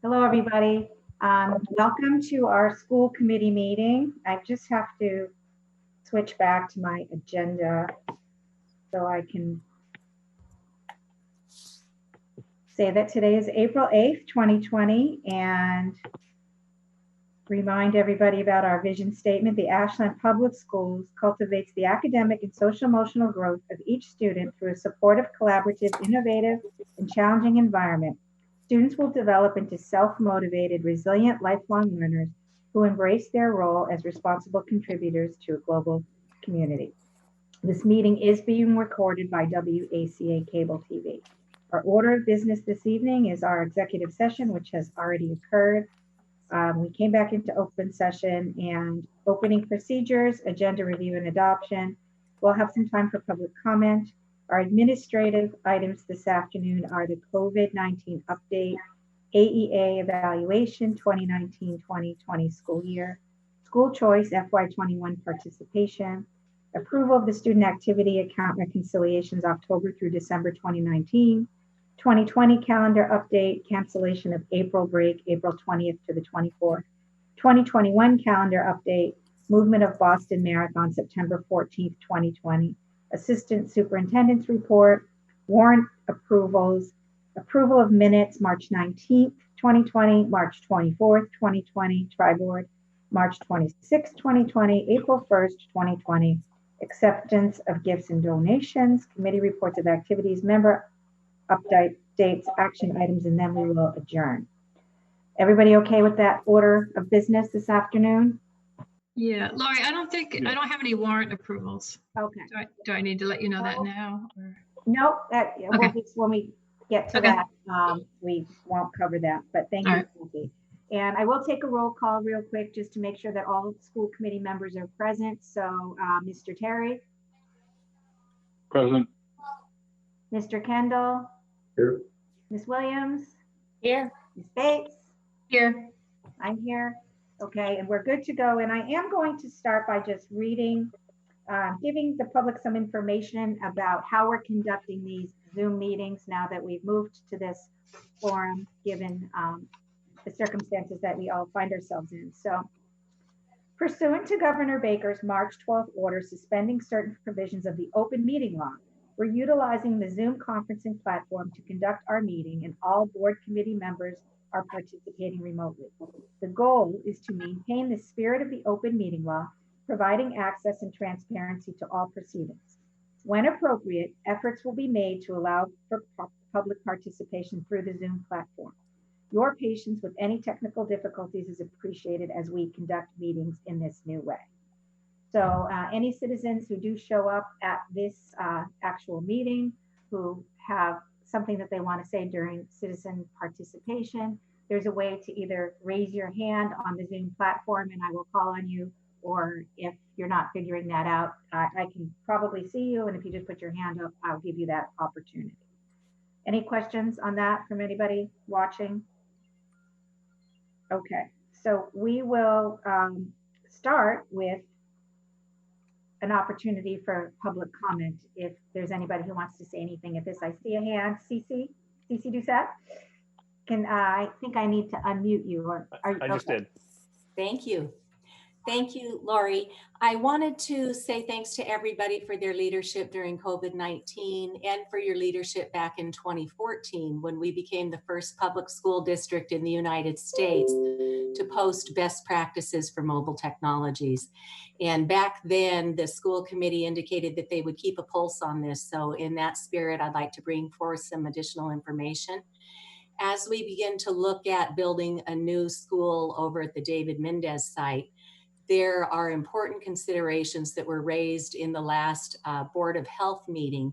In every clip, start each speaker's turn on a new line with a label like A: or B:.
A: Hello, everybody. Welcome to our school committee meeting. I just have to switch back to my agenda so I can say that today is April 8th, 2020, and remind everybody about our vision statement. The Ashland Public Schools cultivates the academic and social-emotional growth of each student through a supportive, collaborative, innovative, and challenging environment. Students will develop into self-motivated, resilient, lifelong learners who embrace their role as responsible contributors to a global community. This meeting is being recorded by WACA Cable TV. Our order of business this evening is our executive session, which has already occurred. We came back into open session and opening procedures, agenda review and adoption. We'll have some time for public comment. Our administrative items this afternoon are the COVID-19 update, AEA evaluation 2019-2020 school year, school choice FY21 participation, approval of the student activity account reconciliations October through December 2019, 2020 calendar update, cancellation of April break, April 20th to the 24th, 2021 calendar update, movement of Boston Marathon, September 14th, 2020, assistant superintendent's report, warrant approvals, approval of minutes, March 19th, 2020, March 24th, 2020, tri-board, March 26th, 2020, April 1st, 2020, acceptance of gifts and donations, committee reports of activities, member updates, action items, and then we will adjourn. Everybody okay with that order of business this afternoon?
B: Yeah, Laurie, I don't have any warrant approvals.
A: Okay.
B: Do I need to let you know that now? Or?
A: Nope,
B: Okay.
A: when we get to that, we won't cover that, but thank you, Kathy. And I will take a roll call real quick just to make sure that all school committee members are present. So Mr. Terry?
C: Present.
A: Mr. Kendall?
C: Here.
A: Ms. Williams?
D: Here.
A: Ms. Bates?
B: Here.
A: I'm here. Okay, and we're good to go. And I am going to start by just reading, giving the public some information about how we're conducting these Zoom meetings now that we've moved to this forum, given the circumstances that we all find ourselves in. So, pursuant to Governor Baker's March 12th order suspending certain provisions of the open meeting law, we're utilizing the Zoom conferencing platform to conduct our meeting, and all board committee members are participating remotely. The goal is to maintain the spirit of the open meeting law, providing access and transparency to all proceedings. When appropriate, efforts will be made to allow for public participation through the Zoom platform. Your patience with any technical difficulties is appreciated as we conduct meetings in this new way. So any citizens who do show up at this actual meeting who have something that they want to say during citizen participation, there's a way to either raise your hand on the Zoom platform and I will call on you, or if you're not figuring that out, I can probably see you, and if you just put your hand up, I'll give you that opportunity. Any questions on that from anybody watching? Okay, so we will start with an opportunity for public comment. If there's anybody who wants to say anything at this, I see a hand. Cece Doucette? I think I need to unmute you. Or
C: I just did.
D: Thank you. Thank you, Laurie. I wanted to say thanks to everybody for their leadership during COVID-19 and for your leadership back in 2014 when we became the first public school district in the United States to post best practices for mobile technologies. And back then, the school committee indicated that they would keep a pulse on this. So in that spirit, I'd like to bring forth some additional information. As we begin to look at building a new school over at the David Mendez site, there are important considerations that were raised in the last Board of Health meeting.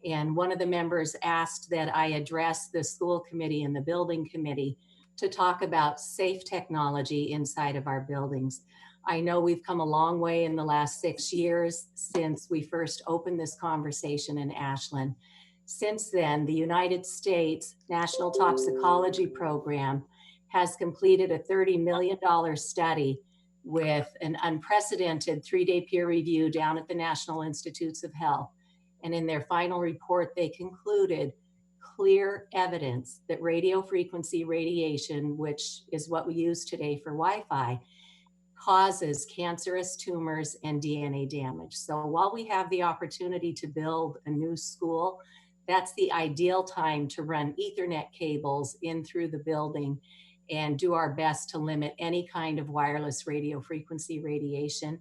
D: And one of the members asked that I address the school committee and the building committee to talk about safe technology inside of our buildings. I know we've come a long way in the last 6 years since we first opened this conversation in Ashland. Since then, the United States National Toxicology Program has completed a $30 million study with an unprecedented 3-day peer review down at the National Institutes of Health. And in their final report, they concluded clear evidence that radio frequency radiation, which is what we use today for Wi-Fi, causes cancerous tumors and DNA damage. So while we have the opportunity to build a new school, that's the ideal time to run Ethernet cables in through the building and do our best to limit any kind of wireless radio frequency radiation.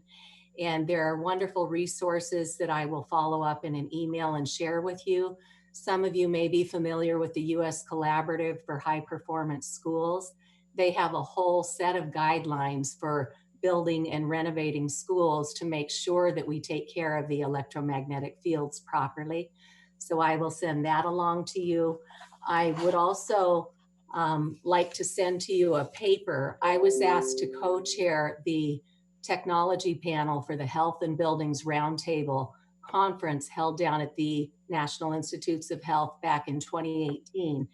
D: And there are wonderful resources that I will follow up in an email and share with you. Some of you may be familiar with the U.S. Collaborative for High Performance Schools. They have a whole set of guidelines for building and renovating schools to make sure that we take care of the electromagnetic fields properly. So I will send that along to you. I would also like to send to you a paper. I was asked to co-chair the technology panel for the Health and Buildings Roundtable conference held down at the National Institutes of Health back in 2018.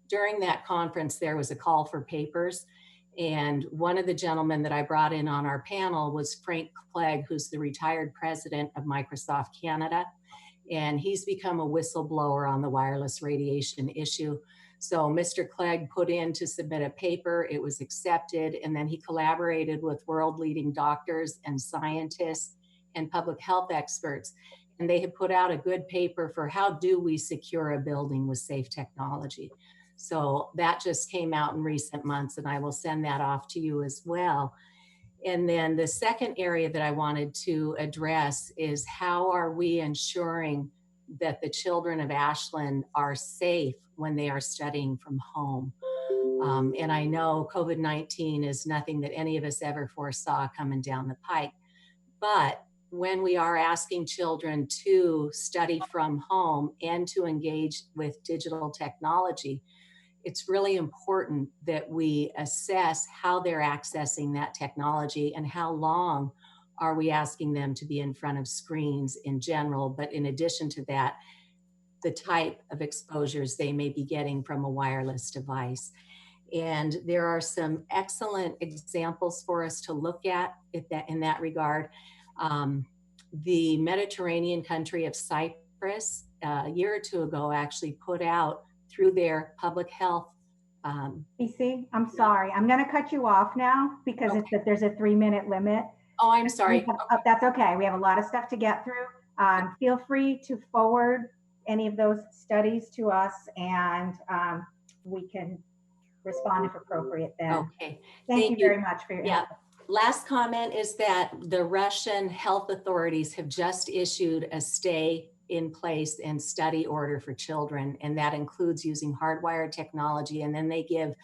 D: During that conference, there was a call for papers. And one of the gentlemen that I brought in on our panel was Frank Clegg, who's the retired president of Microsoft Canada. And he's become a whistleblower on the wireless radiation issue. So Mr. Clegg put in to submit a paper, it was accepted, and then he collaborated with world-leading doctors and scientists and public health experts. And they had put out a good paper for how do we secure a building with safe technology. So that just came out in recent months, and I will send that off to you as well. And then the second area that I wanted to address is how are we ensuring that the children of Ashland are safe when they are studying from home? And I know COVID-19 is nothing that any of us ever foresaw coming down the pike, but when we are asking children to study from home and to engage with digital technology, it's really important that we assess how they're accessing that technology and how long are we asking them to be in front of screens in general. But in addition to that, the type of exposures they may be getting from a wireless device. And there are some excellent examples for us to look at in that regard. The Mediterranean country of Cyprus, a year or two ago, actually put out through their public health.
A: PC, I'm sorry. I'm going to cut you off now because there's a 3-minute limit.
D: Oh, I'm sorry.
A: That's okay. We have a lot of stuff to get through. Feel free to forward any of those studies to us, and we can respond if appropriate then.
D: Okay.
A: Thank you very much for your input.
D: Last comment is that the Russian health authorities have just issued a stay in place and study order for children, and that includes using hardwired technology, and then they give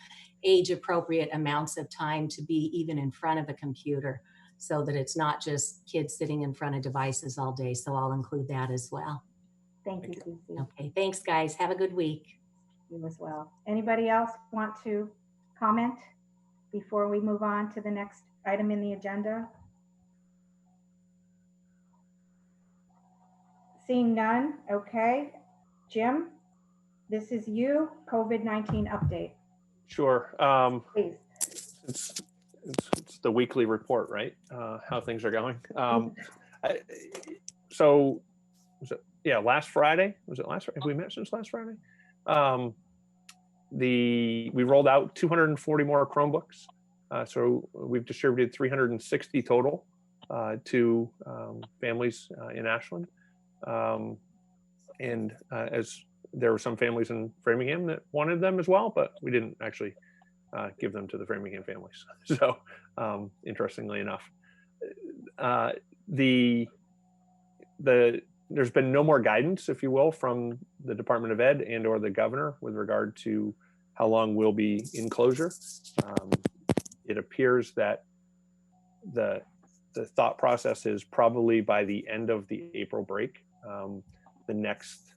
D: age appropriate amounts of time to be even in front of a computer so that it's not just kids sitting in front of devices all day. So I'll include that as well.
A: Thank you, Cece.
D: Okay, thanks guys. Have a good week.
A: You as well. Anybody else want to comment before we move on to the next item in the agenda? Seeing none, okay. Jim, this is you, COVID-19 update.
C: Sure.
A: Please.
C: It's the weekly report, right? How things are going. So, last Friday, was it last Friday? Have we met since last Friday? We rolled out 240 more Chromebooks. So we've distributed 360 total to families in Ashland. As there were some families in Framingham that wanted them as well, but we didn't actually give them to the Framingham families. So interestingly enough, there's been no more guidance, if you will, from the Department of Ed and or the governor with regard to how long we'll be in closure. It appears that the thought process is probably by the end of the April break, the next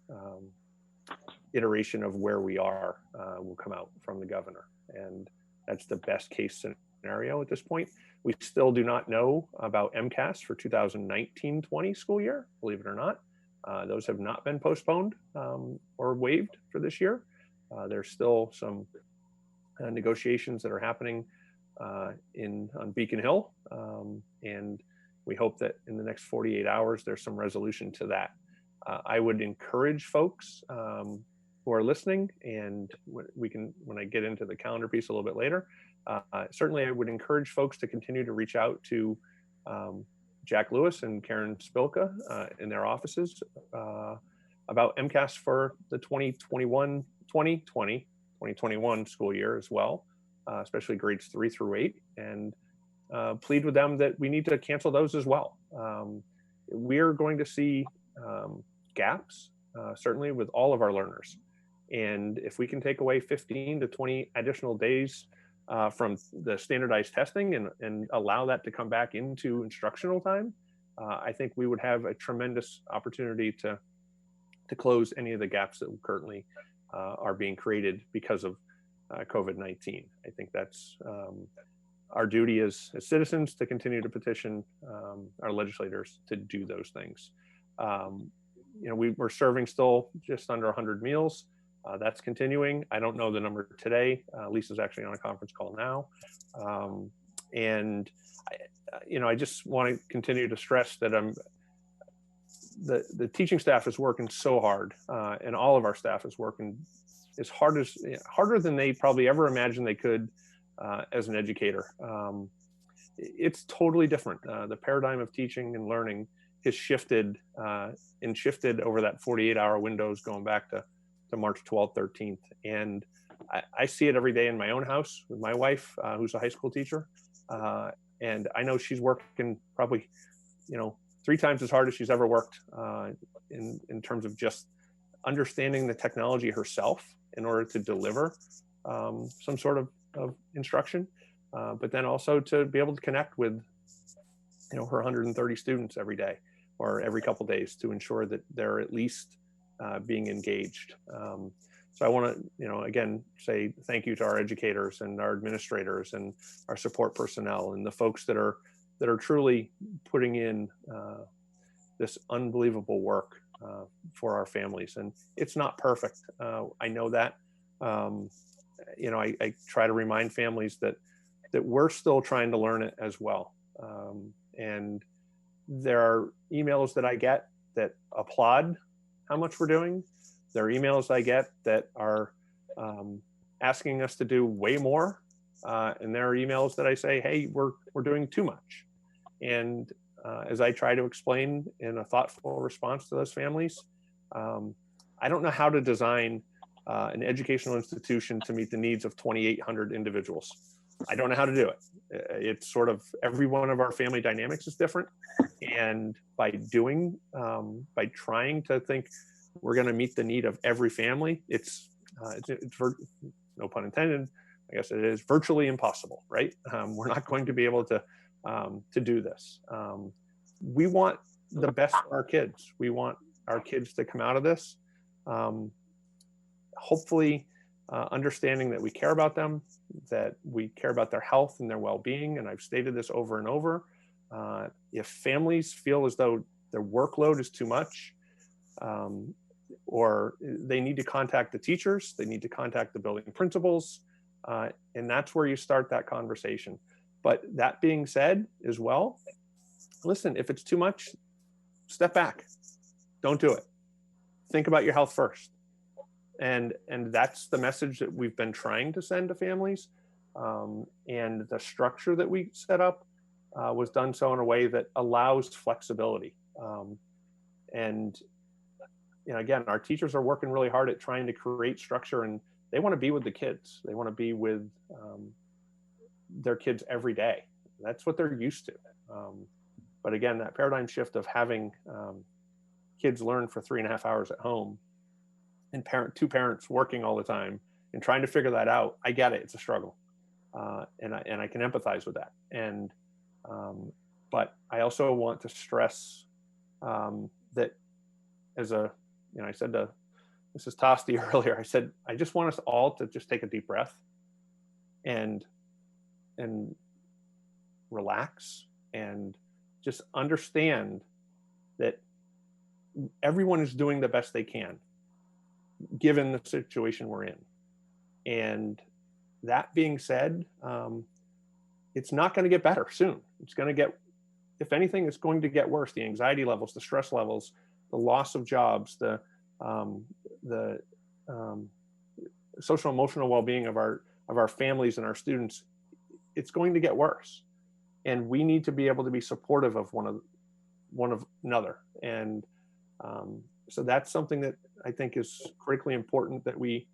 C: iteration of where we are will come out from the governor. And that's the best case scenario at this point. We still do not know about MCAS for 2019-20 school year, believe it or not. Those have not been postponed or waived for this year. There's still some negotiations that are happening on Beacon Hill. And we hope that in the next 48 hours, there's some resolution to that. I would encourage folks who are listening, and when I get into the calendar piece a little bit later, certainly I would encourage folks to continue to reach out to Jack Lewis and Karen Spilka in their offices about MCAS for the 2021 school year as well, especially grades 3 through 8, and plead with them that we need to cancel those as well. We're going to see gaps, certainly with all of our learners. And if we can take away 15 to 20 additional days from the standardized testing and allow that to come back into instructional time, I think we would have a tremendous opportunity to close any of the gaps that currently are being created because of COVID-19. I think that's our duty as citizens to continue to petition our legislators to do those things. We're serving still just under 100 meals. That's continuing. I don't know the number today. Lisa's actually on a conference call now. I just want to continue to stress that the teaching staff is working so hard, and all of our staff is working as harder than they probably ever imagined they could as an educator. It's totally different. The paradigm of teaching and learning has shifted over that 48-hour windows going back to March 12th, 13th. And I see it every day in my own house with my wife, who's a high school teacher. And I know she's working probably, 3 times as hard as she's ever worked in terms of just understanding the technology herself in order to deliver some sort of instruction, but then also to be able to connect with, her 130 students every day or every couple of days to ensure that they're at least being engaged. So I want to, again, say thank you to our educators and our administrators and our support personnel and the folks that are truly putting in this unbelievable work for our families. And it's not perfect. I know that. I try to remind families that we're still trying to learn it as well. And there are emails that I get that applaud how much we're doing. There are emails I get that are asking us to do way more. And there are emails that I say, hey, we're doing too much. And as I try to explain in a thoughtful response to those families, I don't know how to design an educational institution to meet the needs of 2,800 individuals. I don't know how to do it. It's sort of every one of our family dynamics is different. And by trying to think we're going to meet the need of every family, it's no pun intended, I guess it is virtually impossible, right? We're not going to be able to do this. We want the best for our kids. We want our kids to come out of this, hopefully understanding that we care about them, that we care about their health and their well-being. And I've stated this over and over. If families feel as though their workload is too much, or they need to contact the teachers, they need to contact the building principals, and that's where you start that conversation. But that being said as well, listen, if it's too much, step back. Don't do it. Think about your health first. And that's the message that we've been trying to send to families. And the structure that we set up was done so in a way that allows flexibility. And again, our teachers are working really hard at trying to create structure, and they want to be with the kids. They want to be with their kids every day. That's what they're used to. But again, that paradigm shift of having kids learn for 3.5 hours at home and two parents working all the time and trying to figure that out, I get it. It's a struggle. And I can empathize with that. And but I also want to stress that as I said to Mrs. Tosti earlier, I said, I just want us all to just take a deep breath and relax and just understand that everyone is doing the best they can given the situation we're in. And that being said, it's not going to get better soon. It's going to get, if anything, it's going to get worse. The anxiety levels, the stress levels, the loss of jobs, the social emotional well-being of our families and our students, it's going to get worse, and we need to be able to be supportive of one of another. And so that's something that I think is critically important that we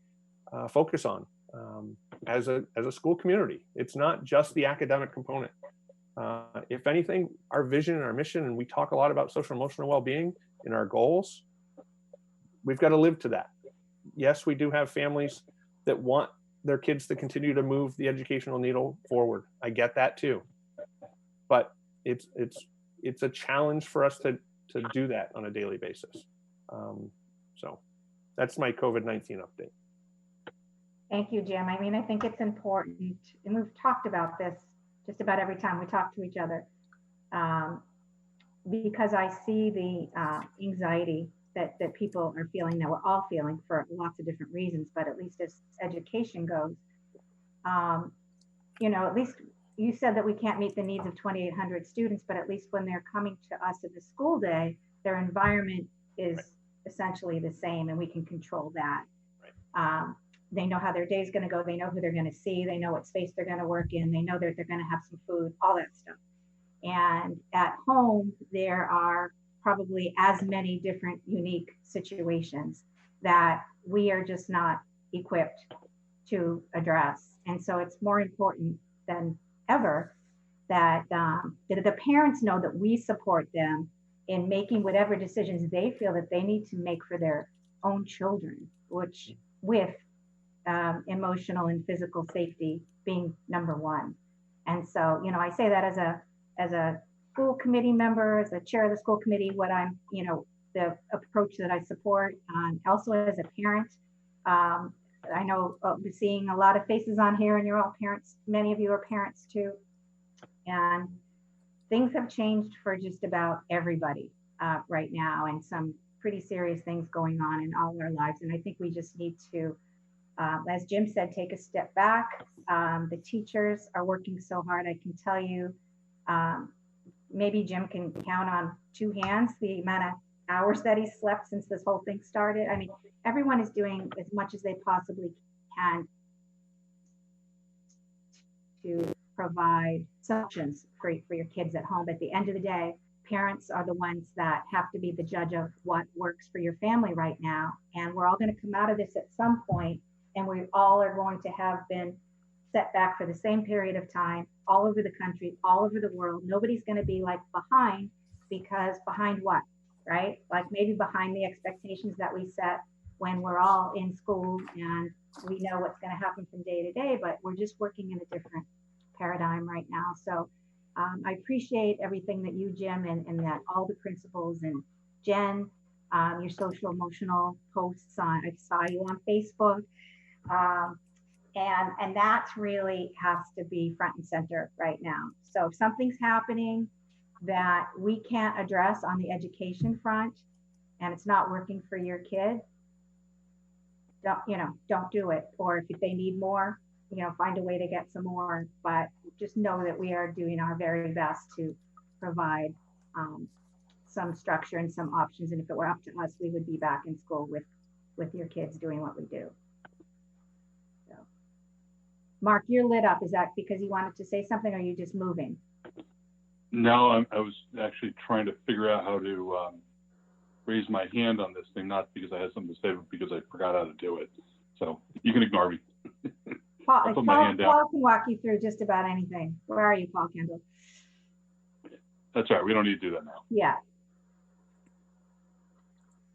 C: focus on as a school community. It's not just the academic component. If anything, our vision and our mission, and we talk a lot about social emotional well-being in our goals, we've got to live to that. Yes, we do have families that want their kids to continue to move the educational needle forward. I get that too, but it's a challenge for us to do that on a daily basis. So that's my COVID-19 update.
A: Thank you, Jim. I mean, I think it's important, and we've talked about this just about every time we talk to each other, because I see the anxiety that people are feeling, that we're all feeling for lots of different reasons, but at least as education goes, at least you said that we can't meet the needs of 2,800 students, but at least when they're coming to us at the school day, their environment is essentially the same, and we can control that. Right. They know how their day's going to go. They know who they're going to see. They know what space they're going to work in. They know that they're going to have some food, all that stuff. And at home, there are probably as many different unique situations that we are just not equipped to address. And so it's more important than ever that the parents know that we support them in making whatever decisions they feel that they need to make for their own children, which with emotional and physical safety being number one. And so, I say that as a school committee member, as a chair of the school committee, what I'm, the approach that I support, also as a parent. I know we're seeing a lot of faces on here, and you're all parents. Many of you are parents too. And things have changed for just about everybody right now, and some pretty serious things going on in all our lives. And I think we just need to, as Jim said, take a step back. The teachers are working so hard. I can tell you, maybe Jim can count on two hands the amount of hours that he slept since this whole thing started. I mean, everyone is doing as much as they possibly can to provide solutions for your kids at home. But at the end of the day, parents are the ones that have to be the judge of what works for your family right now. And we're all going to come out of this at some point, and we all are going to have been set back for the same period of time all over the country, all over the world. Nobody's going to be like behind, because behind what, right? Like maybe behind the expectations that we set when we're all in school and we know what's going to happen from day to day, but we're just working in a different paradigm right now. So I appreciate everything that you, Jim, and that all the principals and Jen, your social emotional posts I saw you on Facebook. And that's really has to be front and center right now. So if something's happening that we can't address on the education front and it's not working for your kid, don't do it. Or if they need more, find a way to get some more, but just know that we are doing our very best to provide some structure and some options. And if it were up to us, we would be back in school with your kids doing what we do. So, Mark, you're lit up. Is that because you wanted to say something, or are you just moving?
E: No, I was actually trying to figure out how to raise my hand on this thing, not because I had something to say, but because I forgot how to do it. So you can ignore me.
A: Paul can walk you through just about anything. Where are you, Paul Kendall?
E: That's all right. We don't need to do that now.
A: Yeah.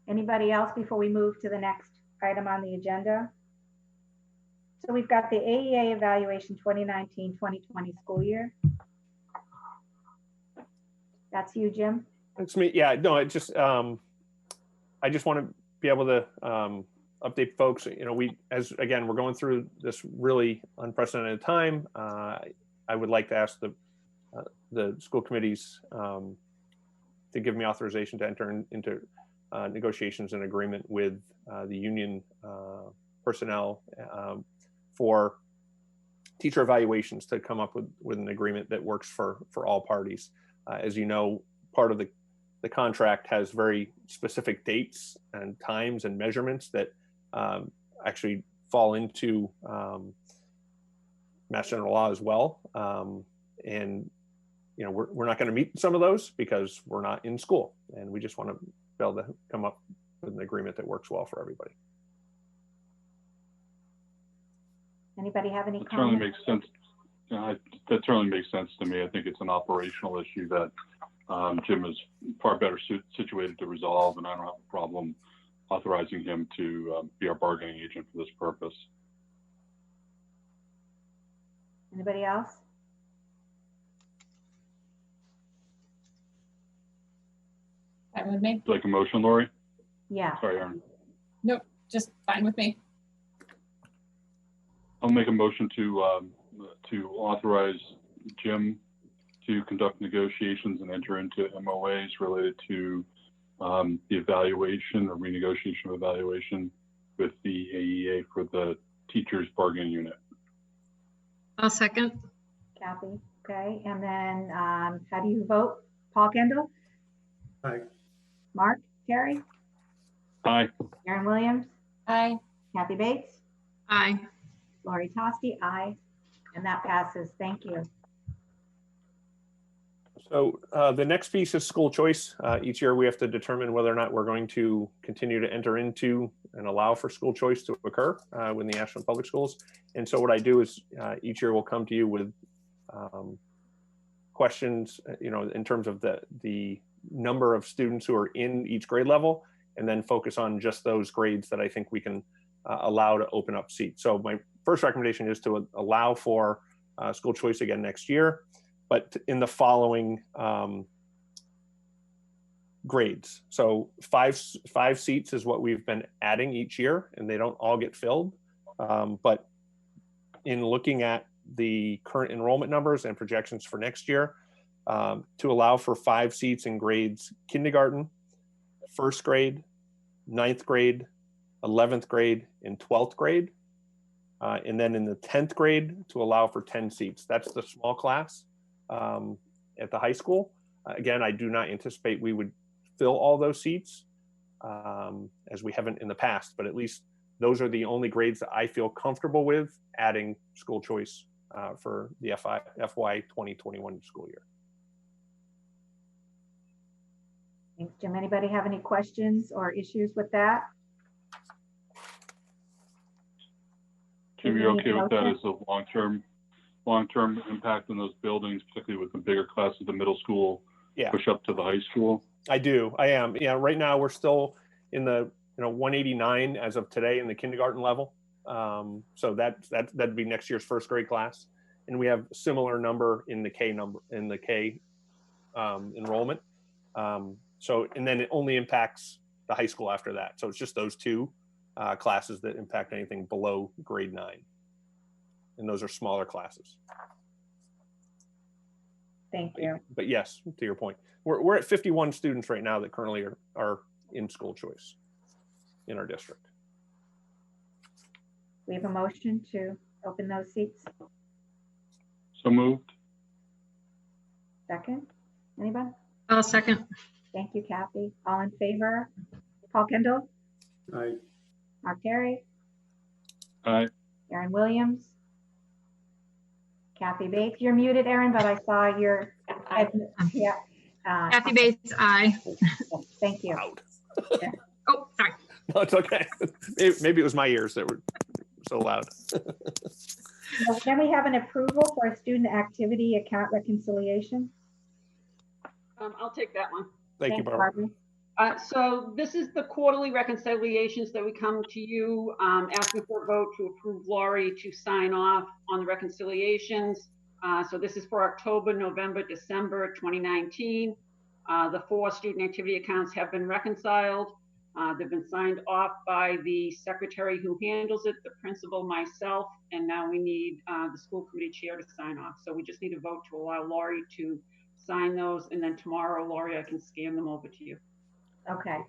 A: Anybody else before we move to the next item on the agenda? So we've got the AEA evaluation 2019-2020 school year. That's you, Jim?
C: It's me. Yeah, no, I just want to be able to update folks. We're going through this really unprecedented time. I would like to ask the school committees to give me authorization to enter into negotiations and agreement with the union personnel for teacher evaluations, to come up with an agreement that works for all parties. As you know, part of the contract has very specific dates and times and measurements that actually fall into Mass General Law as well. And you know, we're not going to meet some of those because we're not in school, and we just want to be able to come up with an agreement that works well for everybody.
A: Anybody have any
E: That certainly
A: comments?
E: makes sense. That certainly makes sense to me. I think it's an operational issue that Jim is far better situated to resolve, and I don't have a problem authorizing him to be our bargaining agent for this purpose.
A: Anybody else?
F: Fine with me.
E: Would you like a motion, Lori?
A: Yeah.
E: Sorry, Aaron.
F: Nope, just fine with me.
E: I'll make a motion to authorize Jim to conduct negotiations and enter into MOAs related to the evaluation or renegotiation of evaluation with the AEA for the teachers bargaining unit.
B: I'll second.
A: Kathy. Okay. And then how do you vote? Paul Kendall?
G: Aye.
A: Mark? Terry?
E: Aye.
A: Aaron Williams?
F: Aye.
A: Kathy Bates?
B: Aye.
A: Lori Tosti? Aye. And that passes. Thank you.
C: So the next piece is school choice. Each year we have to determine whether or not we're going to continue to enter into and allow for school choice to occur within the Ashland Public Schools. And so what I do is each year we'll come to you with questions, you know, in terms of the number of students who are in each grade level, and then focus on just those grades that I think we can allow to open up seats. So my first recommendation is to allow for school choice again next year, but in the following grades. So five seats is what we've been adding each year, and they don't all get filled. But in looking at the current enrollment numbers and projections for next year, to allow for 5 seats in grades kindergarten, 1st grade, 9th grade, 11th grade, and 12th grade. And then in the 10th grade to allow for 10 seats. That's the small class at the high school. Again, I do not anticipate we would fill all those seats as we haven't in the past, but at least those are the only grades that I feel comfortable with adding school choice for the FY 2021 school year.
A: Thanks, Jim. Anybody have any questions or issues with that?
E: Jim, you're okay with that as a long-term impact on those buildings, particularly with the bigger classes, the middle school,
C: Yeah,
E: push up to the high school?
C: I do. I am. Yeah, right now we're still in the 189 as of today in the kindergarten level. So that'd be next year's 1st grade class, and we have a similar number in the K enrollment. So, and then it only impacts the high school after that. So it's just those 2 classes that impact anything below grade 9. And those are smaller classes.
A: Thank you.
C: But yes, to your point, we're at 51 students right now that currently are in school choice in our district.
A: We have a motion to open those seats.
E: So moved.
A: Second, anybody?
B: I'll second.
A: Thank you, Kathy. All in favor? Paul Kendall?
G: Aye.
A: Mark Terry?
E: Aye.
A: Aaron Williams? Kathy Bates? You're muted, Aaron, but I saw your, yeah.
B: Kathy Bates, aye.
A: Thank you.
C: Loud.
B: Oh, sorry.
C: No, it's okay. Maybe it was my ears that were so loud.
A: So can we have an approval for a student activity account reconciliation?
H: I'll take that one.
C: Thank you,
A: Thanks,
C: Barbara.
H: So this is the quarterly reconciliations that we come to you asking for a vote to approve Lori to sign off on the reconciliations. So this is for October, November, December 2019. The 4 student activity accounts have been reconciled. They've been signed off by the secretary who handles it, the principal, myself, and now we need the school committee chair to sign off. So we just need a vote to allow Lori to sign those, and then tomorrow, Lori, I can scan them over to you.
A: Okay,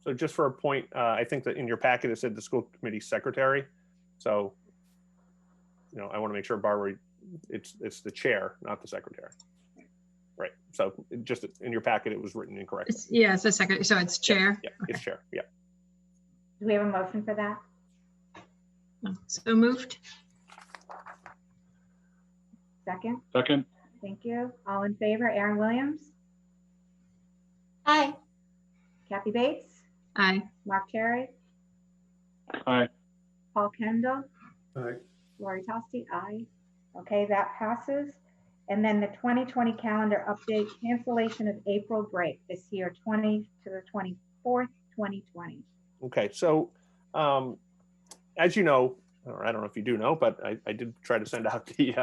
C: So just for a point, I think that in your packet it said the school committee secretary. So, I want to make sure, Barbara, it's the chair, not the secretary. Right. So just in your packet, it was written incorrectly.
B: Yeah, it's the second. So it's chair.
C: Yeah, it's chair. Yeah.
A: do we have a motion for that?
B: So moved.
A: Second,
E: Second,
A: thank you. All in favor, Aaron Williams,
D: Aye.
A: Kathy Bates,
B: Aye.
A: Mark Cherry,
E: aye.
A: Paul Kendall,
G: aye,
A: Lori Tosti, aye. Okay, that passes. And then the 2020 calendar update, cancellation of April break this year, 20 to the 24th, 2020.
C: Okay, so as you know, or I don't know if you do know, but I did try to send out the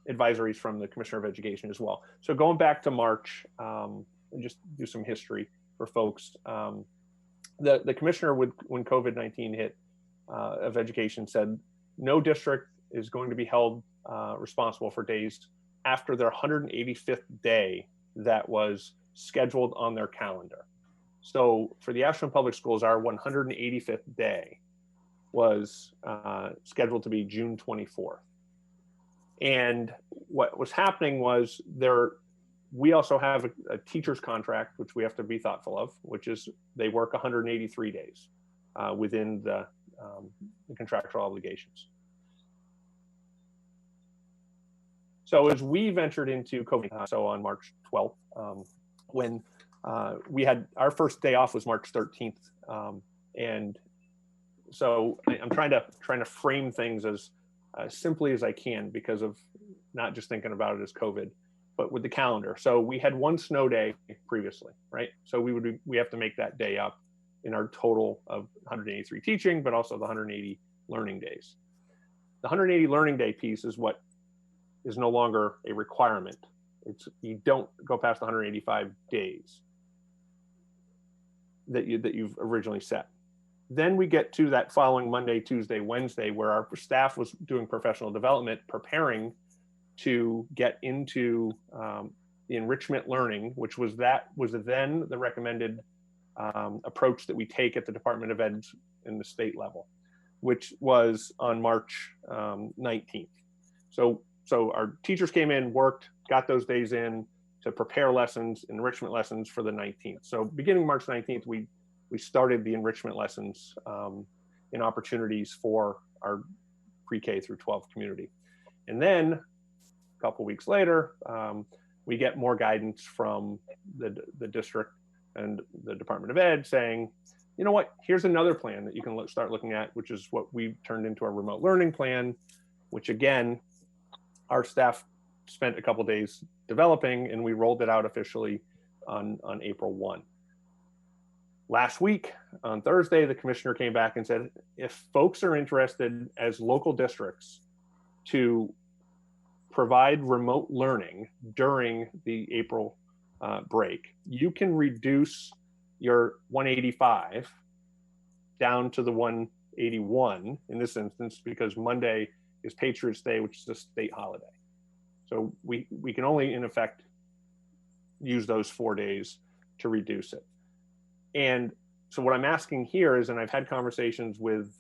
C: advisories from the Commissioner of Education as well. So going back to March, and just do some history for folks. The Commissioner, when COVID-19 hit, of Education said, no district is going to be held responsible for days after their 185th day that was scheduled on their calendar. So for the Ashland Public Schools, our 185th day was scheduled to be June 24th. And what was happening was we also have a teacher's contract, which we have to be thoughtful of, which is they work 183 days within the contractual obligations. So as we ventured into COVID, so on March 12th, when we had our first day off was March 13th, and so I'm trying to frame things as simply as I can because of not just thinking about it as COVID, but with the calendar. So we had one snow day previously, right? So we have to make that day up in our total of 183 teaching, but also the 180 learning days. The 180 learning day piece is what is no longer a requirement. You don't go past 185 days that you've originally set. Then we get to that following Monday, Tuesday, Wednesday, where our staff was doing professional development, preparing to get into the enrichment learning, which was then the recommended approach that we take at the Department of Ed in the state level, which was on March 19th. So our teachers came in, worked, got those days in to prepare lessons, enrichment lessons for the 19th. So beginning March 19th, we started the enrichment lessons in opportunities for our pre-K through 12 community. And then a couple weeks later, we get more guidance from the district and the Department of Ed saying, you know what, here's another plan that you can start looking at, which is what we turned into our remote learning plan, which again, our staff spent a couple days developing, and we rolled it out officially on April 1. Last week, on Thursday, the commissioner came back and said, if folks are interested as local districts to provide remote learning during the April break, you can reduce your 185 down to the 181 in this instance, because Monday is Patriots Day, which is a state holiday. So we can only, in effect, use those 4 days to reduce it. And so what I'm asking here is, and I've had conversations with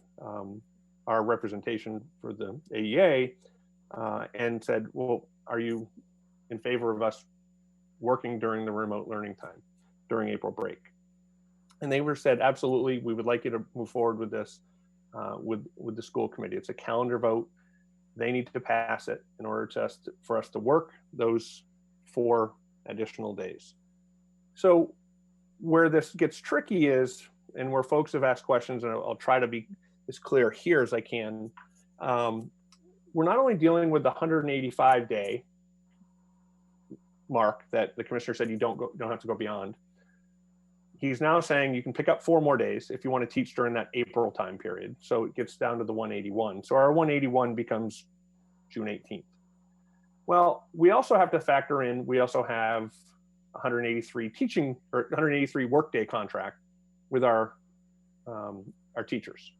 C: our representation for the AEA and said, well, are you in favor of us working during the remote learning time during April break? And they said, absolutely, we would like you to move forward with this with the school committee. It's a calendar vote. They need to pass it in order for us to work those 4 additional days. So where this gets tricky is, and where folks have asked questions, and I'll try to be as clear here as I can, we're not only dealing with the 185-day mark that the commissioner said you don't have to go beyond. He's now saying you can pick up 4 more days if you want to teach during that April time period. So it gets down to the 181. So our 181 becomes June 18th. Well, we also have to factor in, we also have 183 teaching or 183 workday contract with our teachers.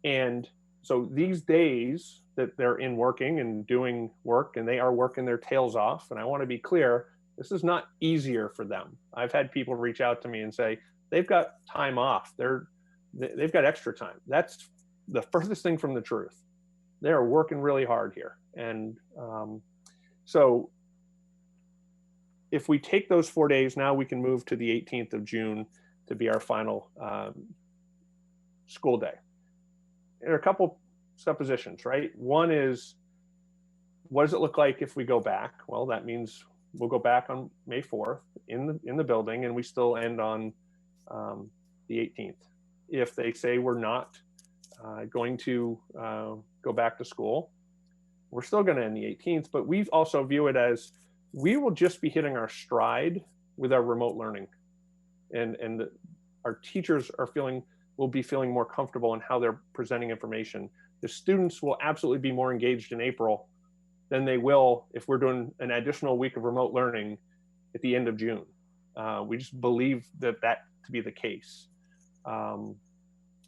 C: And so these days that they're in working and doing work, and they are working their tails off. And I want to be clear, this is not easier for them. I've had people reach out to me and say, they've got time off. They've got extra time. That's the furthest thing from the truth. They're working really hard here. And so if we take those 4 days, now we can move to the 18th of June to be our final school day. there are a couple suppositions, right? One is, what does it look like if we go back? Well, that means we'll go back on May 4th in the building, and we still end on the 18th. If they say we're not going to go back to school, we're still going to end the 18th, but we also view it as we will just be hitting our stride with our remote learning. And our teachers will be feeling more comfortable in how they're presenting information. The students will absolutely be more engaged in April than they will if we're doing an additional week of remote learning at the end of June. We just believe that to be the case.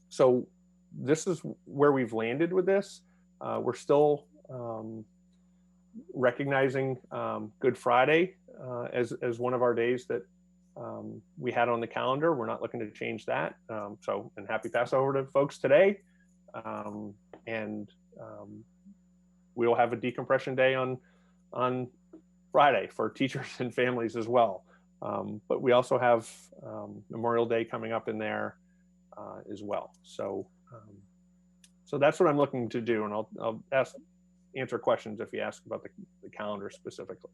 C: So this is where we've landed with this. We're still recognizing Good Friday as one of our days that we had on the calendar. We're not looking to change that. And happy Passover to folks today. We'll have a decompression day on Friday for teachers and families as well. But we also have Memorial Day coming up in there as well. So that's what I'm looking to do. And I'll answer questions if you ask about the calendar specifically.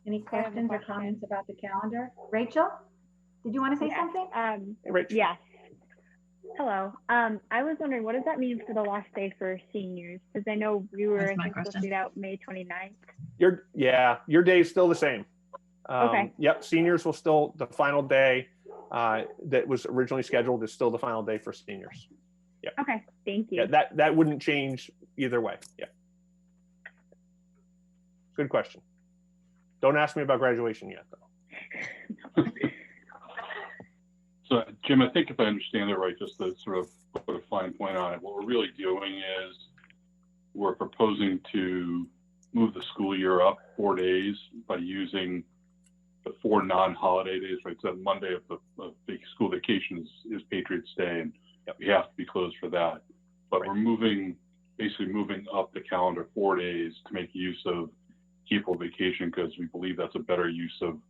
A: Any questions or comments about the calendar? Rachel, did you want to say something?
C: Hey, Rachel.
I: Yes. Hello. I was wondering, what does that mean for the last day for seniors? Because I know we were supposed to be out May 29th.
C: Your day is still the same.
I: Okay.
C: Yep, seniors will still, the final day that was originally scheduled is still the final day for seniors. Yeah.
I: Okay, thank you.
C: Yeah, that wouldn't change either way. Yeah. Good question. Don't ask me about graduation yet, though.
E: So, Jim, I think if I understand it right, just to sort of put a fine point on it, what we're really doing is we're proposing to move the school year up 4 days by using the 4 non-holiday days, right? So Monday of the school vacation is Patriots Day, and we have to be closed for that. But we're basically moving up the calendar 4 days to make use of April vacation, because we believe that's a better use of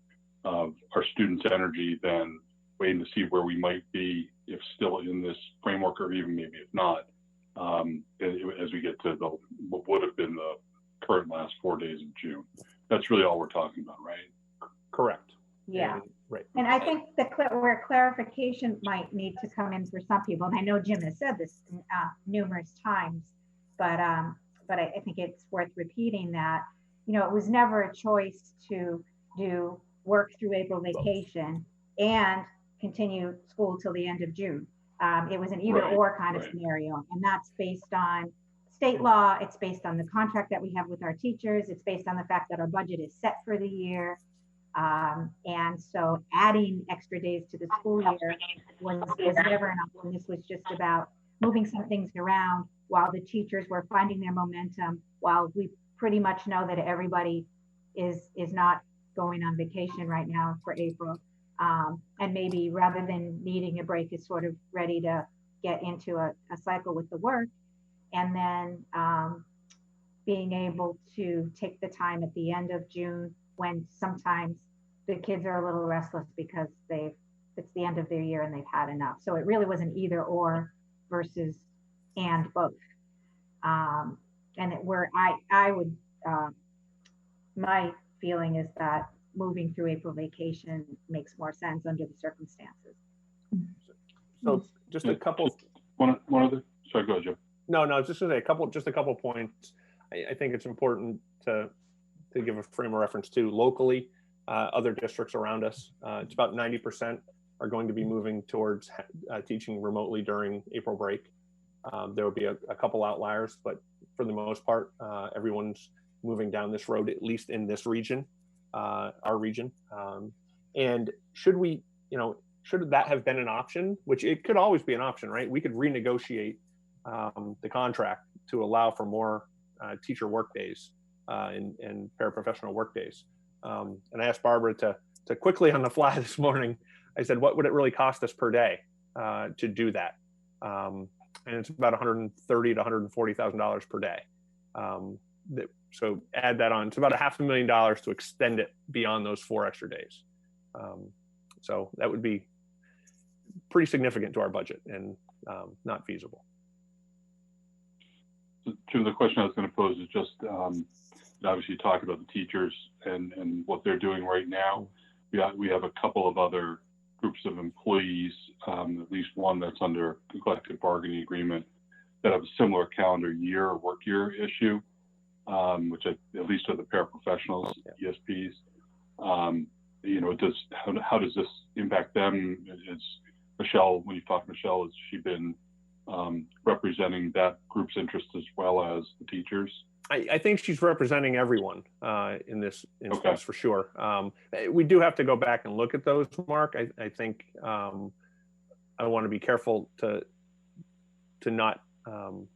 E: our students' energy than waiting to see where we might be if still in this framework, or even maybe if not, as we get to what would have been the current last 4 days of June. That's really all we're talking about, right?
C: Correct.
A: Yeah.
C: Right.
A: And I think where clarification might need to come in for some people, and I know Jim has said this numerous times, but I think it's worth repeating that, it was never a choice to do work through April vacation and continue school till the end of June. It was an either or kind of scenario, and that's based on state law. It's based on the contract that we have with our teachers. It's based on the fact that our budget is set for the year. And so adding extra days to the school year was never an option. This was just about moving some things around while the teachers were finding their momentum, while we pretty much know that everybody is not going on vacation right now for April. And maybe rather than needing a break, is sort of ready to get into a cycle with the work. And then being able to take the time at the end of June, when sometimes the kids are a little restless because it's the end of their year and they've had enough. So it really was an either or versus and both. And where I would, my feeling is that moving through April vacation makes more sense under the circumstances.
C: So just a couple.
E: One other. Sorry, go ahead, Joe.
C: No, I was just going to say a couple points. I think it's important to give a frame of reference to locally, other districts around us. It's about 90% are going to be moving towards teaching remotely during April break. There will be a couple outliers, but for the most part, everyone's moving down this road, at least in this region, our region. And should that have been an option, which it could always be an option, right? We could renegotiate the contract to allow for more teacher work days and paraprofessional work days. And I asked Barbara to quickly on the fly this morning, I said, what would it really cost us per day to do that? And it's about $130,000 to $140,000 per day. So add that on. It's about $500,000 to extend it beyond those 4 extra days. So that would be pretty significant to our budget. And not feasible.
E: So, Jim, the question I was going to pose is just, obviously you talk about the teachers and what they're doing right now. We have a couple of other groups of employees, at least one that's under a collective bargaining agreement, that have a similar calendar year or work year issue, which at least are the paraprofessionals, ESPs. You know, how does this impact them? Is Michelle, when you talk to Michelle, has she been representing that group's interest as well as the teachers?
C: I think she's representing everyone in this instance, for sure. We do have to go back and look at those, Mark. I think I want to be careful to not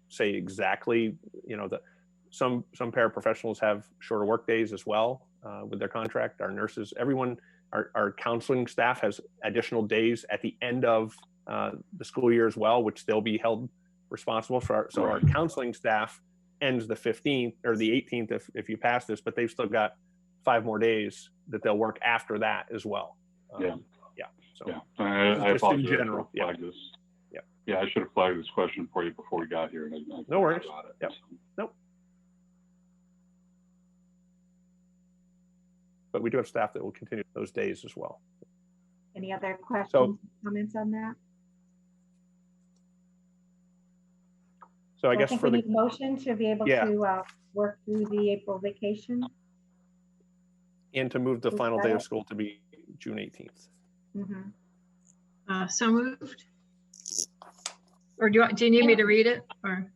C: say exactly, you know, that some paraprofessionals have shorter work days as well with their contract. Our nurses, everyone, our counseling staff has additional days at the end of the school year as well, which they'll be held responsible for. So our counseling staff ends the 15th or the 18th if you pass this, but they've still got 5 more days that they'll work after that as well.
E: Yeah.
C: So
E: yeah. I
C: just in
E: apologize.
C: general.
E: This. Yeah, I should have flagged this question for you before we got here. And I
C: no worries.
E: About it,
C: yep.
E: So.
C: Nope. But we do have staff that will continue those days as well.
A: Any other questions, comments on that?
C: So I guess
A: think
C: for
A: we
C: the
A: need motion to be able to work through the April vacation.
C: And to move the final day of school to be June 18th.
A: Mm-hmm.
B: So moved. Or do you need me to read it? Or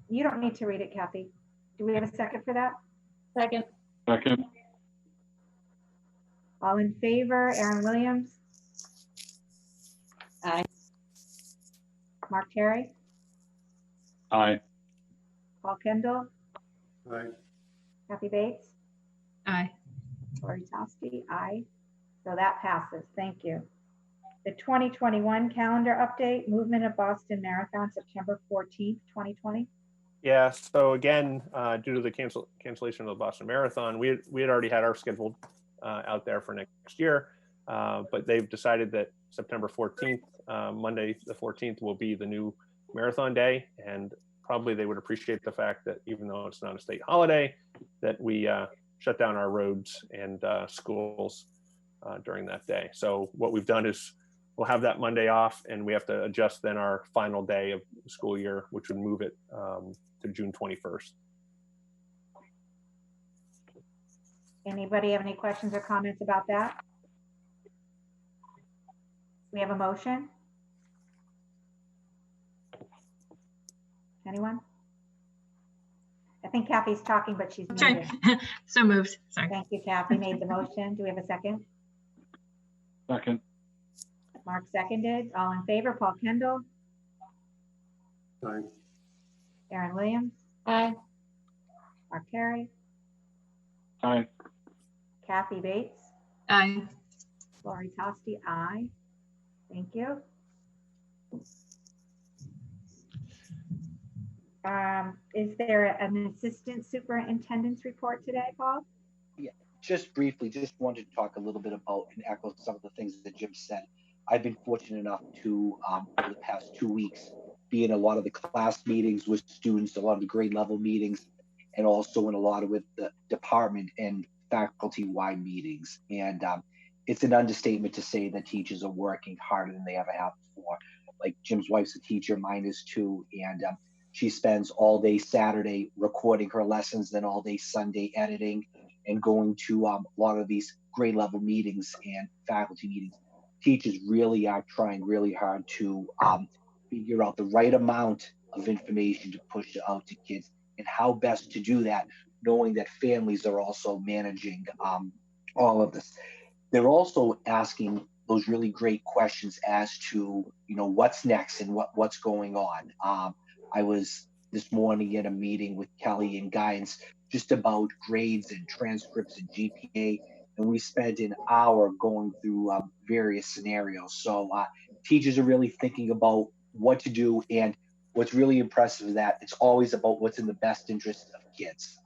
A: you don't need to read it, Kathy. Do we have a second for that?
F: Second.
E: Second.
A: All in favor? Aaron Williams.
D: Aye.
A: Mark Terry.
E: Aye.
A: Paul Kendall.
G: Aye.
A: Kathy Bates.
B: aye.
A: Lori Tosti. Aye. So that passes. Thank you. The 2021 calendar update, movement of Boston Marathon, September 14th, 2020.
C: Yeah, so again, due to the cancellation of the Boston Marathon, we had already had our schedule out there for next year, but they've decided that September 14th, Monday the 14th, will be the new marathon day, and probably they would appreciate the fact that even though it's not a state holiday, that we shut down our roads and schools during that day. So what we've done is we'll have that Monday off, and we have to adjust then our final day of the school year, which would move it to June 21st.
A: Anybody have any questions or comments about that? We have a motion. Anyone? I think Kathy's talking, but she's muted.
B: So moved. Sorry.
A: Thank you, Kathy. Made the motion. Do we have a second?
E: Second.
A: Mark seconded. All in favor? Paul Kendall.
G: Aye.
A: Aaron Williams.
F: Aye.
A: Mark Terry.
E: Aye.
A: Kathy Bates.
B: Aye.
A: Lori Tosti. Aye. Thank you. Is there an assistant superintendent's report today, Paul?
J: Yeah, just briefly, just wanted to talk a little bit about and echo some of the things that Jim said. I've been fortunate enough to, over the past 2 weeks, be in a lot of the class meetings with students, a lot of the grade level meetings, and also in a lot of with the department and faculty-wide meetings. And it's an understatement to say that teachers are working harder than they ever have before. Like Jim's wife's a teacher, mine is too, and she spends all day Saturday recording her lessons, then all day Sunday editing and going to a lot of these grade level meetings and faculty meetings. Teachers really are trying really hard to figure out the right amount of information to push out to kids and how best to do that, knowing that families are also managing all of this. They're also asking those really great questions as to, you know, what's next and what's going on. I was this morning in a meeting with Kelly and guidance just about grades and transcripts and GPA, and we spent an hour going through various scenarios. So teachers are really thinking about what to do, and what's really impressive is that it's always about what's in the best interest of kids,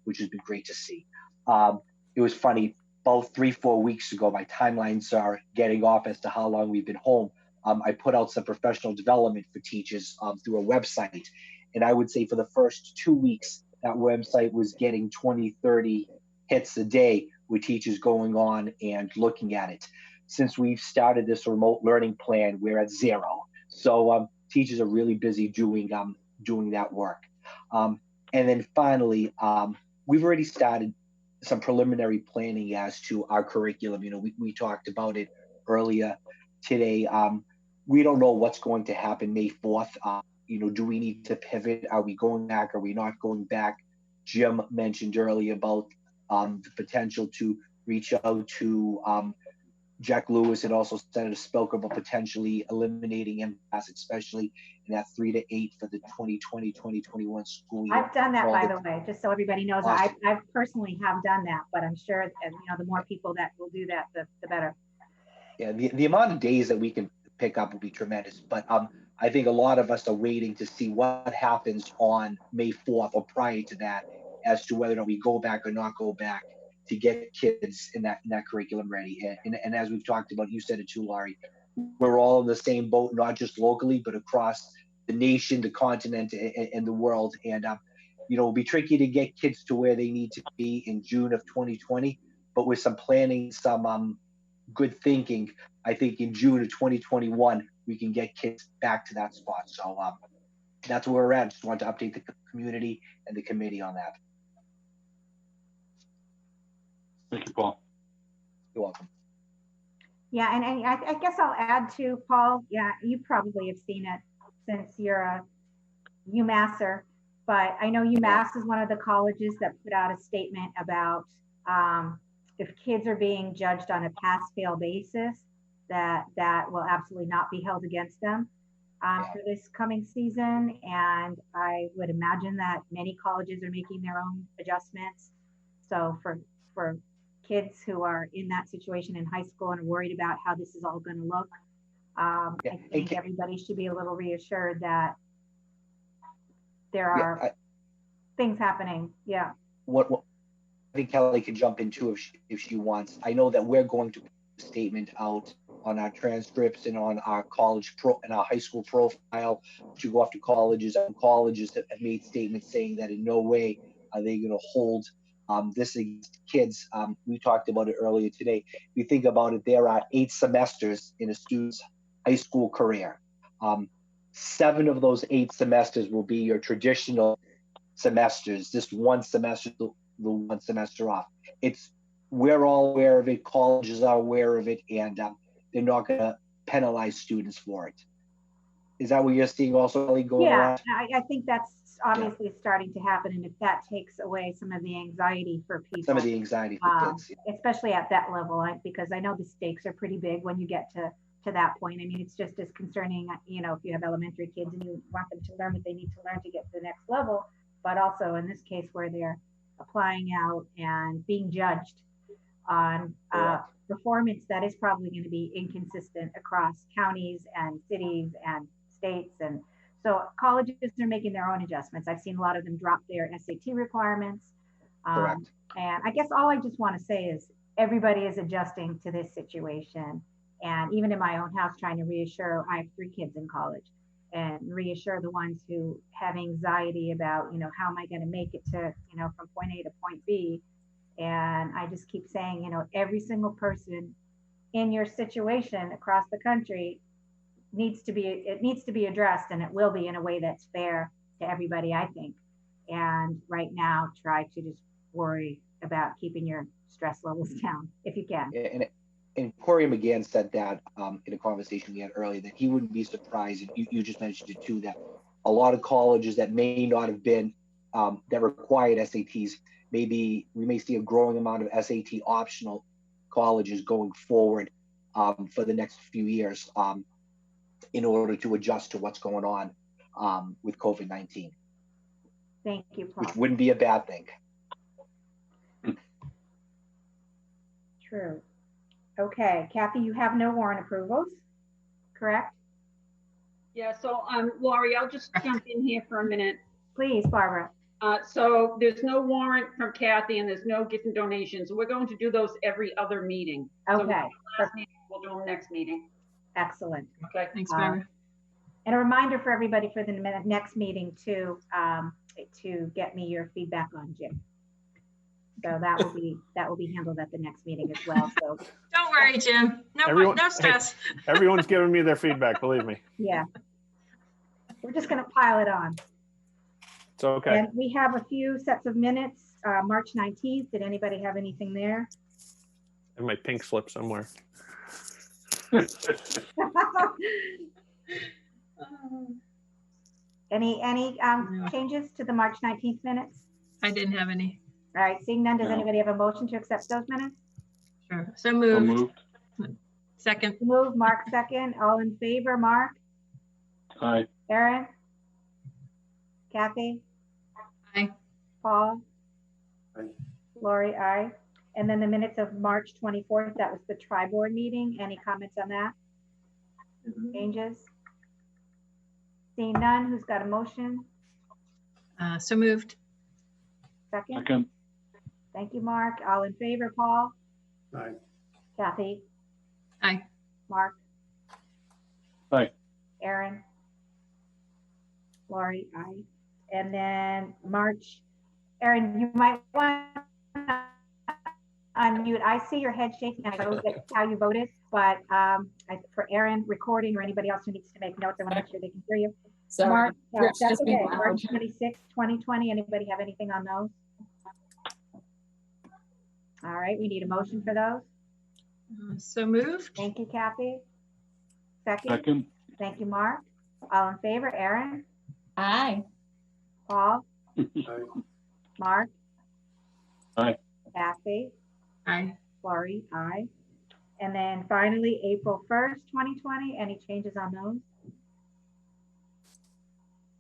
J: which has been great to see. It was funny, about 3-4 weeks ago, my timelines are getting off as to how long we've been home. I put out some professional development for teachers through a website. And I would say for the first 2 weeks, that website was getting 20, 30 hits a day with teachers going on and looking at it. Since we've started this remote learning plan, we're at 0. So teachers are really busy doing that work. And then finally, we've already started some preliminary planning as to our curriculum. You know, we talked about it earlier today. We don't know what's going to happen May 4th. You know, do we need to pivot? Are we going back? Are we not going back? Jim mentioned earlier about the potential to reach out to Jack Lewis and also Senator Spilker about potentially eliminating MCAS, especially in that 3 to 8 for the 2020-2021 school year.
A: I've done that, by the way, just so everybody knows.
J: Awesome.
A: I personally have done that, but I'm sure, you know, the more people that will do that, the better.
J: Yeah, the amount of days that we can pick up will be tremendous. But I think a lot of us are waiting to see what happens on May 4th or prior to that as to whether or not we go back or not go back to get kids in that curriculum ready. And as we've talked about, you said it too, Laurie, we're all in the same boat, not just locally, but across the nation, the continent, and the world. And, you know, it'll be tricky to get kids to where they need to be in June of 2020, but with some planning, some good thinking, I think in June of 2021, we can get kids back to that spot. So that's where we're at. Just want to update the community and the committee on that.
E: Thank you, Paul.
J: You're welcome.
A: Yeah, and I guess I'll add to Paul. Yeah, you probably have seen it since you're a UMasser, but I know UMass is one of the colleges that put out a statement about if kids are being judged on a pass-fail basis, that will absolutely not be held against them for this coming season. And I would imagine that many colleges are making their own adjustments. So for kids who are in that situation in high school and are worried about how this is all going to look, I think everybody should be a little reassured that there are things happening. Yeah.
J: What I think Kelly can jump in too if she wants. I know that we're going to put a statement out on our transcripts and on our and our high school profile to go off to colleges, and colleges that have made statements saying that in no way are they going to hold this against kids. We talked about it earlier today. If you think about it, there are 8 semesters in a student's high school career. 7 of those 8 semesters will be your traditional semesters. Just one semester, the one semester off. We're all aware of it. Colleges are aware of it, and they're not going to penalize students for it. Is that what you're seeing also, Ellie, going around?
A: I think that's obviously starting to happen, and if that takes away some of the anxiety for people,
J: some of the anxiety for kids,
A: especially at that level, because I know the stakes are pretty big when you get to that point. I mean, it's just as concerning, you know, if you have elementary kids and you want them to learn what they need to learn to get to the next level, but also in this case where they're applying out and being judged on performance that is probably going to be inconsistent across counties and cities and states. And so colleges are making their own adjustments. I've seen a lot of them drop their SAT requirements.
J: Correct.
A: And I guess all I just want to say is everybody is adjusting to this situation. And even in my own house, trying to reassure, I have 3 kids in college, and reassure the ones who have anxiety about, you know, how am I going to make it to, you know, from point A to point B. And I just keep saying, you know, every single person in your situation across the country needs to be addressed, and it will be in a way that's fair to everybody, I think. And right now, try to just worry about keeping your stress levels down if you can.
J: And Corey McGann said that in a conversation we had earlier, that he wouldn't be surprised, and you just mentioned it too, that a lot of colleges that may not have been, that required SATs, we may see a growing amount of SAT optional colleges going forward for the next few years in order to adjust to what's going on with COVID-19.
A: Thank you, Paul.
J: Which wouldn't be a bad thing.
A: True. Okay, Kathy, you have no warrant approvals, correct?
H: Yeah, so Laurie, I'll just jump in here for a minute.
A: Please, Barbara.
H: So there's no warrant from Kathy and there's no gift and donations. We're going to do those every other meeting. So
A: Okay,
H: we'll do them next meeting.
A: excellent.
H: Okay.
B: Thanks, Barbara.
A: And a reminder for everybody for the next meeting to get me your feedback on Jim. So that will be handled at the next meeting as well. So
B: Don't worry, Jim. No stress.
C: Hey, everyone's giving me their feedback, believe me.
A: yeah, we're just going to pile it on.
C: It's okay.
A: And we have a few sets of minutes. March 19th. Did anybody have anything there?
C: And my pink slip somewhere.
A: Any changes to the March 19th minutes?
B: I didn't have any.
A: All right, seeing none, does
E: No.
A: anybody have a motion to accept those minutes?
B: Sure. So
E: So
B: moved.
E: moved.
B: Second.
A: Move, Mark second. All in favor, Mark?
E: Aye.
A: Aaron? Kathy?
B: Aye.
A: Paul?
G: Aye.
A: Lori, aye. And then the minutes of March 24th, that was the tri-board meeting. Any comments on that? Changes? Seeing none, who's got a motion?
B: So moved.
A: Second?
E: Second.
A: Thank you, Mark. All in favor, Paul?
G: Aye.
A: Kathy?
B: Aye.
A: Mark?
E: Aye.
A: Aaron? Lori, aye. And then March, Aaron, you might want to unmute. I see your head shaking. I know that's how you voted, but for Aaron recording or anybody else who needs to make notes, I want to make sure they can hear you.
F: Sorry.
A: Mark,
F: Rich,
A: that's
F: just
A: okay.
F: being loud.
A: March 26th, 2020. Anybody have anything on those? All right, we need a motion for those.
B: So moved.
A: Thank you, Kathy. Second.
E: Second.
A: Thank you, Mark. All in favor, Aaron,
F: Aye.
A: Paul,
G: Aye.
A: Mark?
E: Aye.
A: Kathy?
B: Aye.
A: Lori, aye. And then finally, April 1st, 2020, any changes on those?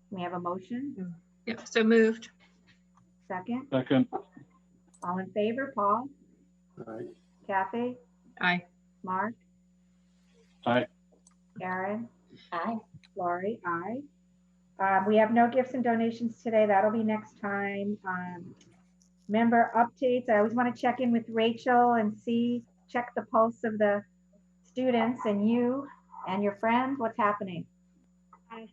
A: We have a motion,
B: Yep. So moved.
A: second.
E: Second.
A: All in favor, Paul,
G: Aye.
A: Kathy,
B: Aye.
A: Mark?
E: Aye.
A: Aaron,
F: Aye.
A: Lori, aye. We have no gifts and donations today. That'll be next time. Member updates. I always want to check in with Rachel and check the pulse of the students and you and your friends. What's happening?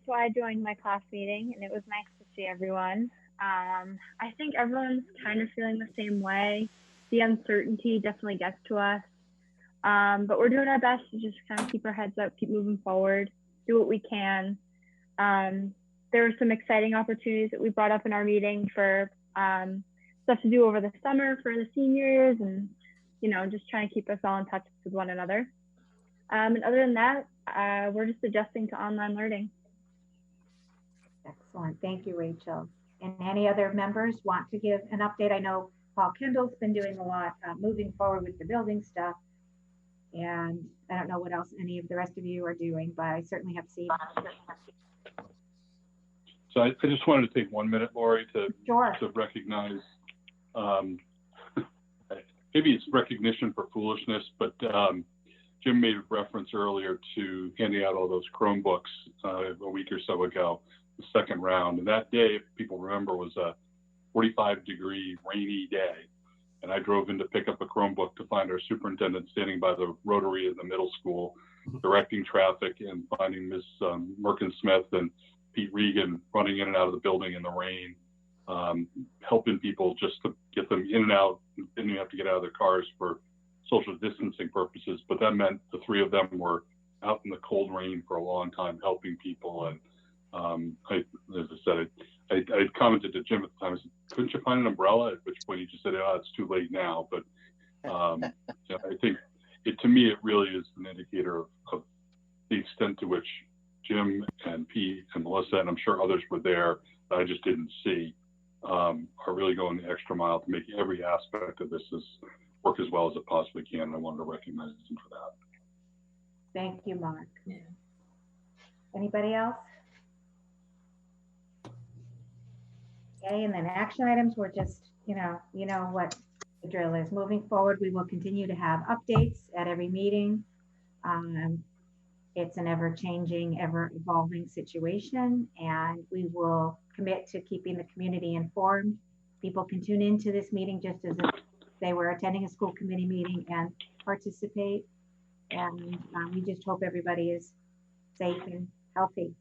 I: So I joined my class meeting and it was nice to see everyone. I think everyone's kind of feeling the same way. The uncertainty definitely gets to us. But we're doing our best to just kind of keep our heads up, keep moving forward, do what we can. There were some exciting opportunities that we brought up in our meeting for stuff to do over the summer for the seniors and, just trying to keep us all in touch with one another. And other than that, we're just adjusting to online learning.
A: Excellent. Thank you, Rachel. And any other members want to give an update? I know Paul Kendall's been doing a lot moving forward with the building stuff. And I don't know what else any of the rest of you are doing, but I certainly have seen.
E: So I just wanted to take 1 minute, Lori, to recognize, maybe it's recognition for foolishness, but Jim made reference earlier to handing out all those Chromebooks a week or so ago, the second round. And that day, if people remember, was a 45-degree rainy day. And I drove in to pick up a Chromebook to find our superintendent standing by the rotary in the middle school, directing traffic and finding Ms. Merkin-Smith and Pete Regan running in and out of the building in the rain, helping people just to get them in and out. Didn't even have to get out of their cars for social distancing purposes, but that meant the three of them were out in the cold rain for a long time helping people. And as I said, I commented to Jim at the time, I said, couldn't you find an umbrella? At which point he just said, oh, it's too late now. But I think to me, it really is an indicator of the extent to which Jim and Pete and Melissa, and I'm sure others were there that I just didn't see, are really going the extra mile to make every aspect of this work as well as it possibly can. And I wanted to recognize them for that.
A: Thank you, Mark. Yeah. Anybody else? Okay, and then action items, we're just, you know what the drill is. Moving forward, we will continue to have updates at every meeting. It's an ever-changing, ever-evolving situation, and we will commit to keeping the community informed. People can tune into this meeting just as if they were attending a school committee meeting and participate. And we just hope everybody is safe and healthy.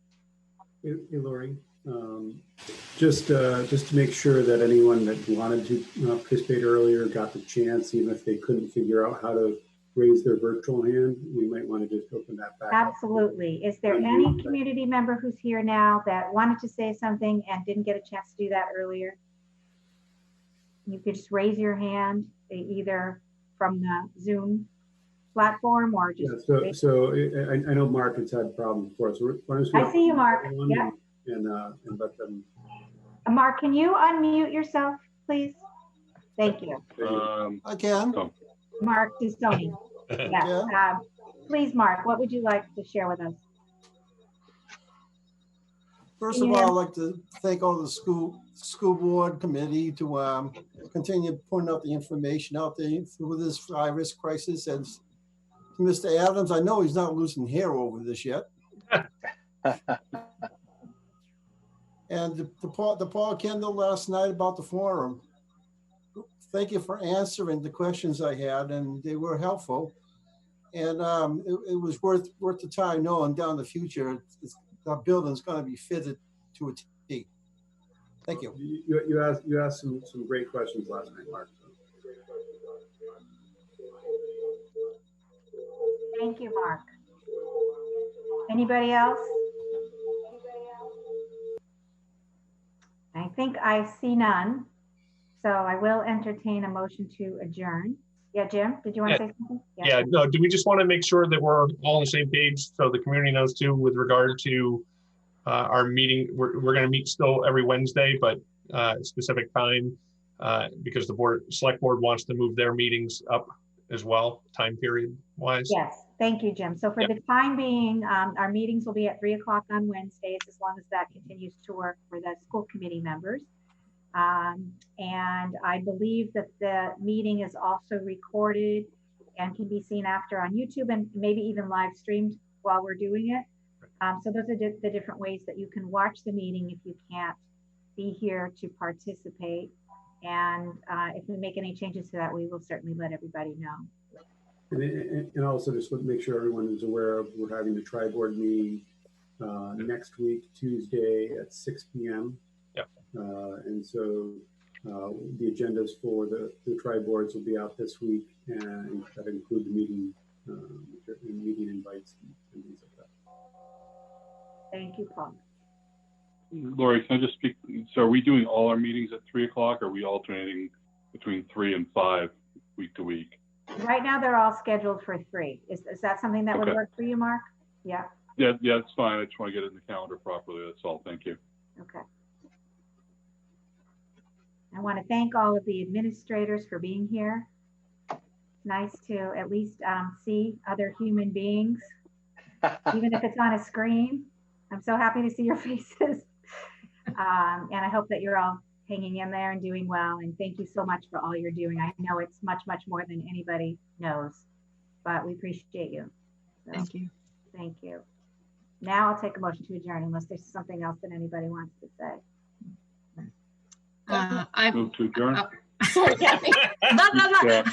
G: Hey, Lori, just to make sure that anyone that wanted to participate earlier got the chance, even if they couldn't figure out how to raise their virtual hand, we might want to just open that back up.
A: Absolutely. Is there any community member who's here now that wanted to say something and didn't get a chance to do that earlier? You could just raise your hand either from the Zoom platform or just.
G: Yeah, so I know Mark has had problems before. So
A: I see you, Mark. Yeah.
G: And let them.
A: Mark, can you unmute yourself, please? Thank you.
K: I can.
E: Oh.
A: Mark Dustoni. Yeah. Please, Mark, what would you like to share with us?
K: First of all, I'd like to thank all the school board committee to continue putting out the information out there through this virus crisis. And to Mr. Adams, I know he's not losing hair over this yet. And the Paul Kendall last night about the forum. Thank you for answering the questions I had, and they were helpful. And it was worth the time knowing down the future the building's going to be fitted to a T. Thank you.
G: You asked some great questions last night, Mark.
A: Thank you, Mark. Anybody else? I think I see none. So I will entertain a motion to adjourn. Yeah, Jim, did you want to say something?
L: Yeah, no, do we just want to make sure that we're all on the same page so the community knows too with regard to our meeting? We're going to meet still every Wednesday, but a specific time because the select board wants to move their meetings up as well, time period wise.
A: Yes, thank you, Jim. So for the time being, our meetings will be at 3 o'clock on Wednesdays, as long as that continues to work for the school committee members. And I believe that the meeting is also recorded and can be seen after on YouTube and maybe even live streamed while we're doing it. So those are the different ways that you can watch the meeting if you can't be here to participate. And if we make any changes to that, we will certainly let everybody know.
G: And also just want to make sure everyone is aware of we're having the tri-board meeting next week, Tuesday at 6 p.m. And so the agendas for the tri-boards will be out this week, and that include the meeting invites and things like that.
A: Thank you, Paul.
E: Lori, can I just speak? So are we doing all our meetings at 3 o'clock? Or are we alternating between 3 and 5 week to week?
A: Right now, they're all scheduled for 3. Is that something that would work for you, Mark? Yeah.
E: Yeah, it's fine. I just want to get it in the calendar properly. That's all. Thank you.
A: Okay. I want to thank all of the administrators for being here. Nice to at least see other human beings, even if it's on a screen. I'm so happy to see your faces. And I hope that you're all hanging in there and doing well. And thank you so much for all you're doing. I know it's much, much more than anybody knows, but we appreciate you. So,
B: thank you.
A: Thank you. Now I'll take a motion to adjourn unless there's something else that anybody wants to say.
E: I move to adjourn.
F: Sorry, Kathy.
E: Yeah.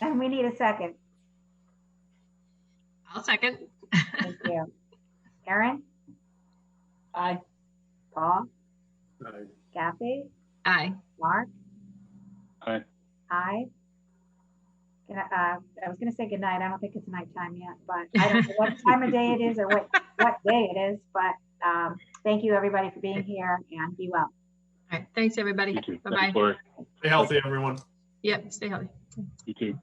A: And we need a second.
B: I'll second.
A: Thank you. Erin?
F: Aye.
A: Paul?
G: Aye.
A: Kathy?
B: Aye.
A: Mark?
E: Aye.
A: Aye. I was going to say good night. I don't think it's nighttime yet, but I don't know what time of day it is or what day it is. But thank you, everybody, for being here, and be well.
B: All right. Thanks, everybody. Bye-bye.
L: Stay healthy, everyone.
B: Yep. Stay healthy.
E: You too.